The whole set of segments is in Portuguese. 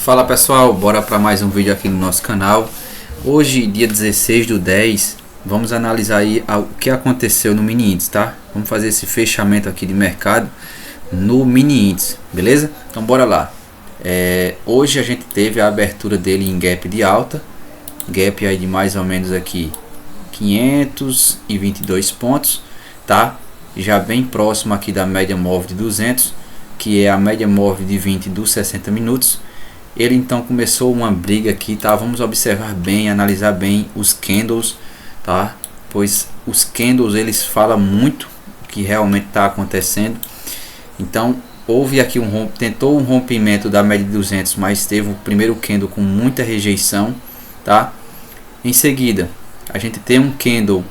Fala pessoal, bora para mais um vídeo aqui no nosso canal. Hoje, dia 16/10, vamos analisar aí o que aconteceu no mini índice, tá? Vamos fazer esse fechamento aqui de mercado no mini índice, beleza? Então bora lá. Hoje a gente teve a abertura dele em gap de alta, gap aí de mais ou menos aqui 522 pontos, tá? Já bem próximo aqui da média móvel de 200, que é a média móvel de 20 dos 60 minutos. Ele então começou uma briga aqui, tá? Vamos observar bem, analisar bem os candles, tá? Pois os candles eles falam muito o que realmente está acontecendo. Então houve aqui tentou um rompimento da média de 200, mas teve o primeiro candle com muita rejeição, tá? Em seguida a gente tem um candle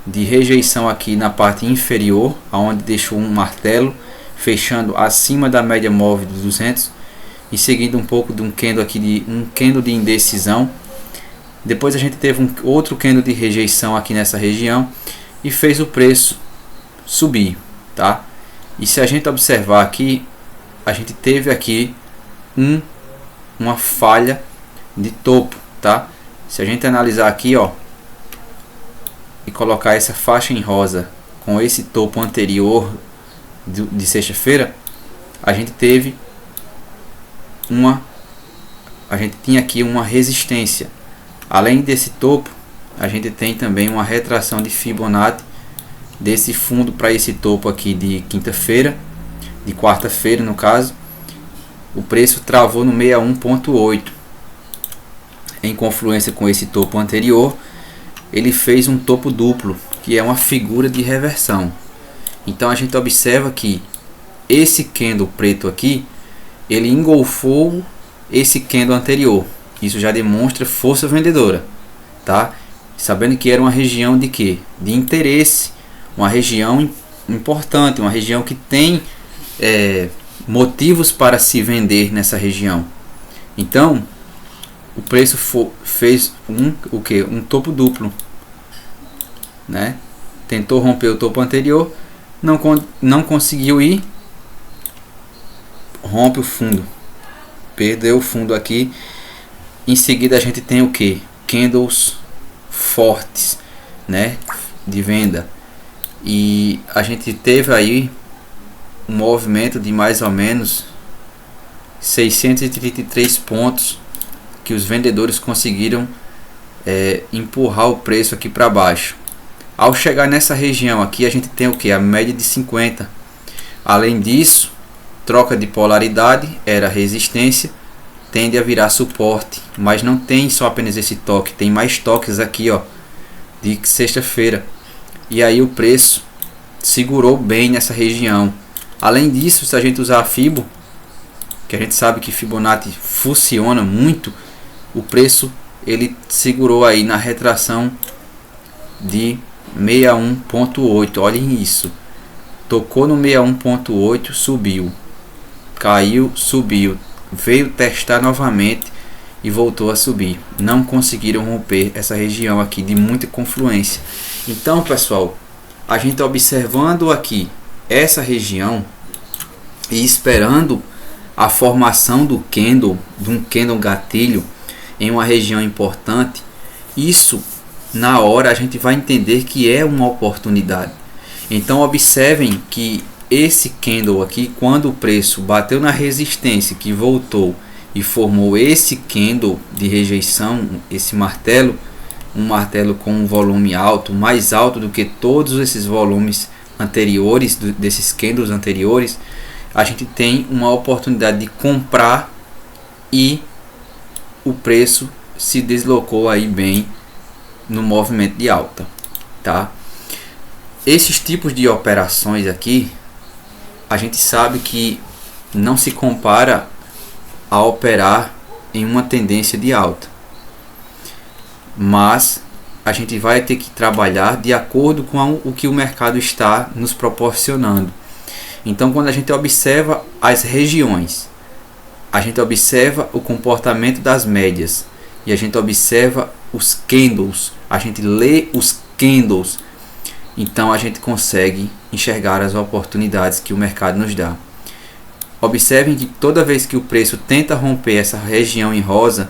de rejeição aqui na parte inferior, aonde deixou um martelo fechando acima da média móvel de 200. E seguindo um pouco de um candle aqui de indecisão. Depois a gente teve outro candle de rejeição aqui nessa região e fez o preço subir, tá? E se a gente observar aqui, a gente teve aqui uma falha de topo, tá? Se a gente analisar aqui, ó, e colocar essa faixa em rosa com esse topo anterior de sexta-feira, a gente tinha aqui uma resistência. Além desse topo, a gente tem também uma retração de Fibonacci desse fundo para esse topo aqui de quinta-feira, de quarta-feira no caso. O preço travou no 61.8 em confluência com esse topo anterior. Ele fez um topo duplo, que é uma figura de reversão. Então a gente observa que esse candle preto aqui, ele engolfou esse candle anterior. Isso já demonstra força vendedora, tá? Sabendo que era uma região de quê? De interesse, uma região importante, uma região que tem motivos para se vender nessa região. Então o preço fez um topo duplo, né? Tentou romper o topo anterior, não conseguiu ir, rompe o fundo, perdeu o fundo aqui. Em seguida a gente tem o que? Candles fortes, né, de venda. E a gente teve aí um movimento de mais ou menos 633 pontos que os vendedores conseguiram empurrar o preço aqui para baixo. Ao chegar nessa região aqui, a gente tem o que? A média de 50. Além disso, troca de polaridade, era resistência, tende a virar suporte, mas não tem só apenas esse toque, tem mais toques aqui, ó, de sexta-feira. E aí o preço segurou bem nessa região. Além disso, se a gente usar a Fibo, que a gente sabe que Fibonacci funciona muito, o preço ele segurou aí na retração de 61.8. Olhem isso, tocou no 61.8, subiu, caiu, subiu, veio testar novamente e voltou a subir. Não conseguiram romper essa região aqui de muita confluência. Então pessoal, a gente observando aqui essa região e esperando a formação do candle, de um candle gatilho em uma região importante, isso na hora a gente vai entender que é uma oportunidade. Então observem que esse candle aqui, quando o preço bateu na resistência, que voltou e formou esse candle de rejeição, esse martelo, um martelo com um volume alto, mais alto do que todos esses volumes anteriores, desses candles anteriores, a gente tem uma oportunidade de comprar e o preço se deslocou aí bem no movimento de alta, tá? Esses tipos de operações aqui, a gente sabe que não se compara a operar em uma tendência de alta, mas a gente vai ter que trabalhar de acordo com o que o mercado está nos proporcionando. Então quando a gente observa as regiões, a gente observa o comportamento das médias e a gente observa os candles, a gente lê os candles, então a gente consegue enxergar as oportunidades que o mercado nos dá. Observem que toda vez que o preço tenta romper essa região em rosa,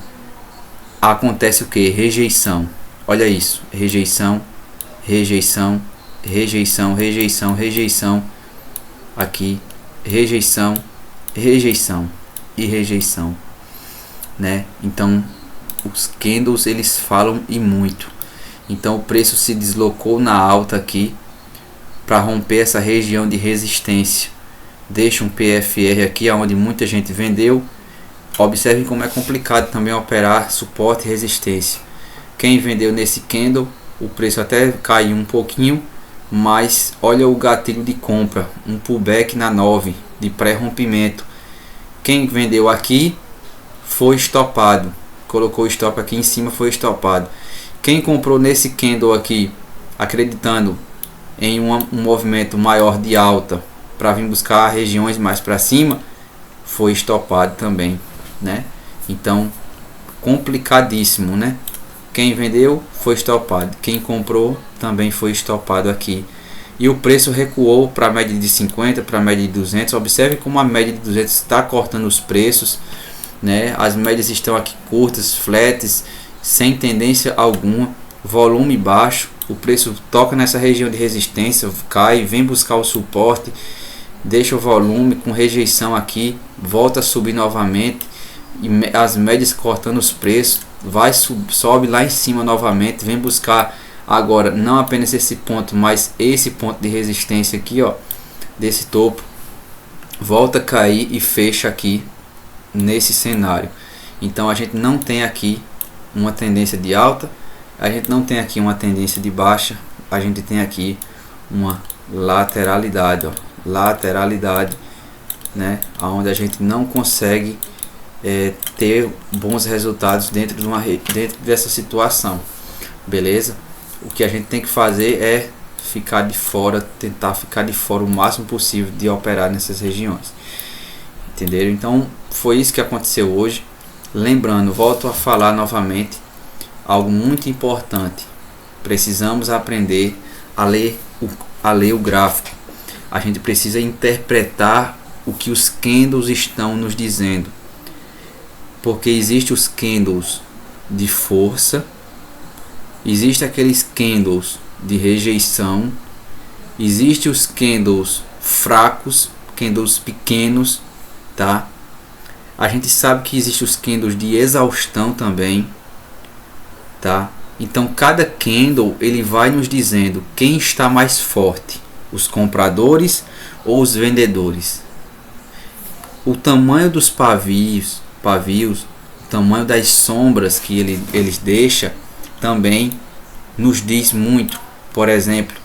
acontece o que? Rejeição. Olha isso, rejeição, rejeição, rejeição, rejeição, rejeição, aqui, rejeição, rejeição e rejeição, né? Então os candles eles falam e muito. Então o preço se deslocou na alta aqui para romper essa região de resistência. Deixa um PFR aqui onde muita gente vendeu. Observem como é complicado também operar suporte e resistência. Quem vendeu nesse candle, o preço até caiu um pouquinho, mas olha o gatilho de compra, um pullback na 9 de pré-rompimento. Quem vendeu aqui foi estopado, colocou o stop aqui em cima, foi estopado. Quem comprou nesse candle aqui, acreditando em um movimento maior de alta para vir buscar regiões mais para cima, foi estopado também, né? Então complicadíssimo, né? Quem vendeu foi estopado, quem comprou também foi estopado aqui. E o preço recuou para a média de 50, para a média de 200. Observe como a média de 200 está cortando os preços, né? As médias estão aqui curtas, flats, sem tendência alguma, volume baixo. O preço toca nessa região de resistência, cai, vem buscar o suporte, deixa o volume com rejeição aqui, volta a subir novamente, e as médias cortando os preços, vai sobe lá em cima novamente, vem buscar agora não apenas esse ponto, mas esse ponto de resistência aqui, ó, desse topo, volta a cair e fecha aqui nesse cenário. Então a gente não tem aqui uma tendência de alta, a gente não tem aqui uma tendência de baixa, a gente tem aqui uma lateralidade, ó, lateralidade, né, onde a gente não consegue ter bons resultados dentro dessa situação, beleza? O que a gente tem que fazer é ficar de fora, tentar ficar de fora o máximo possível de operar nessas regiões, entenderam? Então foi isso que aconteceu hoje. Lembrando, volto a falar novamente, algo muito importante: precisamos aprender a ler o gráfico. A gente precisa interpretar o que os candles estão nos dizendo, porque existe os candles de força, existe aqueles candles de rejeição, existe os candles fracos, candles pequenos, tá? A gente sabe que existe os candles de exaustão também, tá? Então cada candle ele vai nos dizendo quem está mais forte, os compradores ou os vendedores. O tamanho dos pavios, o tamanho das sombras que eles deixam também nos diz muito. Por exemplo,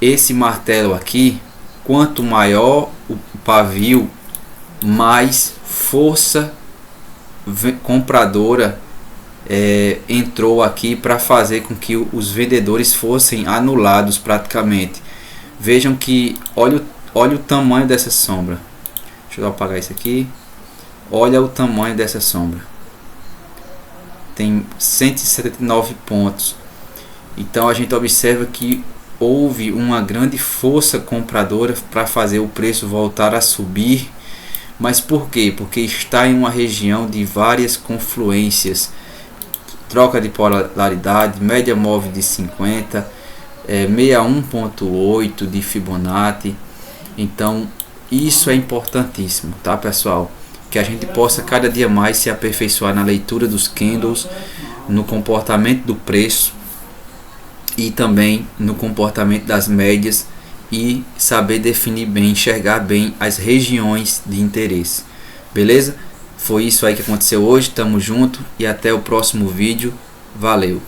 esse martelo aqui, quanto maior o pavio, mais força compradora entrou aqui para fazer com que os vendedores fossem anulados praticamente. Vejam que olha o tamanho dessa sombra. Deixa eu apagar isso aqui. Olha o tamanho dessa sombra. Tem 179 pontos. Então a gente observa que houve uma grande força compradora para fazer o preço voltar a subir. Mas por quê? Porque está em uma região de várias confluências. Troca de polaridade, média móvel de 50, 61.8 de Fibonacci. Então isso é importantíssimo, tá, pessoal? Que a gente possa cada dia mais se aperfeiçoar na leitura dos candles, no comportamento do preço e também no comportamento das médias, e saber definir bem, enxergar bem as regiões de interesse. Beleza? Foi isso aí que aconteceu hoje. Tamo junto e até o próximo vídeo. Valeu!